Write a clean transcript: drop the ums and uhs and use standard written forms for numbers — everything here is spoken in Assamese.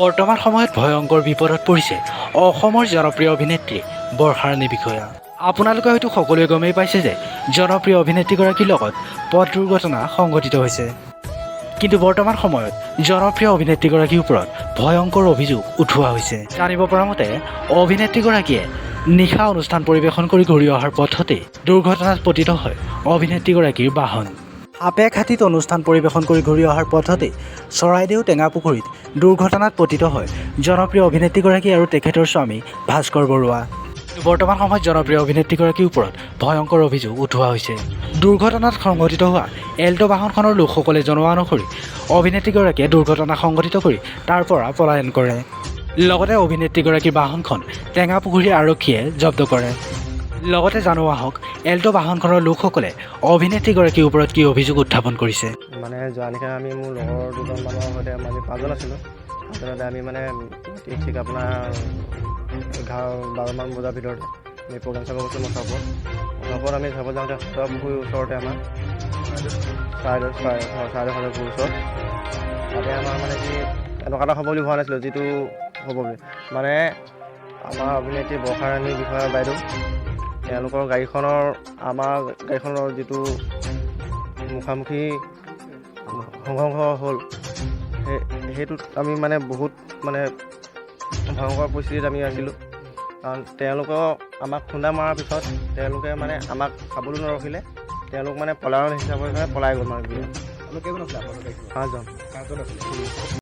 বৰ্তমান সময়ত ভয়ংকৰ বিপদত পৰিছে অসমৰ জনপ্ৰিয় অভিনেত্ৰী বৰ্ষা ৰাণী বিষয়া। আপোনালোকে হয়তো সকলোৱে গমেই পাইছে যে জনপ্ৰিয় অভিনেত্ৰীগৰাকীৰ লগত পথ দুৰ্ঘটনা সংঘটিত হৈছে। কিন্তু বৰ্তমান সময়ত জনপ্ৰিয় অভিনেত্ৰীগৰাকীৰ ওপৰত ভয়ংকৰ অভিযোগ উঠোৱা হৈছে। জানিব পৰা মতে অভিনেত্ৰীগৰাকীয়ে নিশা অনুষ্ঠান পৰিৱেশন কৰি ঘূৰি অহাৰ পথতে দুৰ্ঘটনাত পতিত হয় অভিনেত্ৰীগৰাকীৰ বাহন। সাপে খাটিত অনুষ্ঠান পৰিৱেশন কৰি ঘূৰি অহাৰ পথতে চৰাইদেউ টেঙাপুখুৰীত দুৰ্ঘটনাত পতিত হয় জনপ্ৰিয় অভিনেত্ৰীগৰাকী আৰু তেখেতৰ স্বামী ভাস্কৰ বৰুৱা। বৰ্তমান সময়ত জনপ্ৰিয় অভিনেত্ৰীগৰাকীৰ ওপৰত ভয়ংকৰ অভিযোগ উঠোৱা হৈছে। দুৰ্ঘটনাত সংঘটিত হোৱা এল্টো বাহনখনৰ লোকসকলে জনোৱা অনুসৰি অভিনেত্ৰীগৰাকীয়ে দুৰ্ঘটনা সংঘটিত কৰি তাৰ পৰা পলায়ন কৰে। লগতে অভিনেত্ৰীগৰাকীৰ বাহনখন টেঙাপুখুৰী আৰক্ষীয়ে জব্দ কৰে। লগতে জানো আহক এল্টো বাহনখনৰ লোকসকলে অভিনেত্ৰীগৰাকীৰ ওপৰত কি অভিযোগ উত্থাপন কৰিছে। মানে যোৱা নিশা আমি মোৰ লগৰ দুজনমানৰ সৈতে আমি পাঁচজন আছিলোঁ। পাঁচজনতে আমি মানে ঠিক আপোনাৰ 11-12মান বজাৰ ভিতৰতে আমি প্ৰগ্ৰাম চাব গৈছোঁ মুছাফত আমি চাব যাওঁতে পুখুৰীৰ ওচৰতে আমাৰ চৰাইদেউ ওচৰত তাতে আমাৰ মানে কি এনেকুৱা এটা হ'ব বুলি হোৱা নাছিলোঁ, যিটো হ'ব বুলি মানে আমাৰ অভিনেত্ৰী বৰ্ষা ৰাণী বিষয়া বাইদেউ তেওঁলোকৰ গাড়ীখনৰ আমাৰ গাড়ীখনৰ যিটো মুখামুখি সংঘৰ্ষ হ'ল সেইটোত আমি মানে বহুত মানে ভয়ংকৰ পৰিস্থিতিত আমি আছিলোঁ। কাৰণ তেওঁলোকৰ আমাক খুন্দা মৰাৰ পিছত তেওঁলোকে মানে আমাক খাবলৈ নৰখিলে, তেওঁলোক মানে পলায়ন হিচাপে পলাই গ'ল মানে। 5জন আছিলে।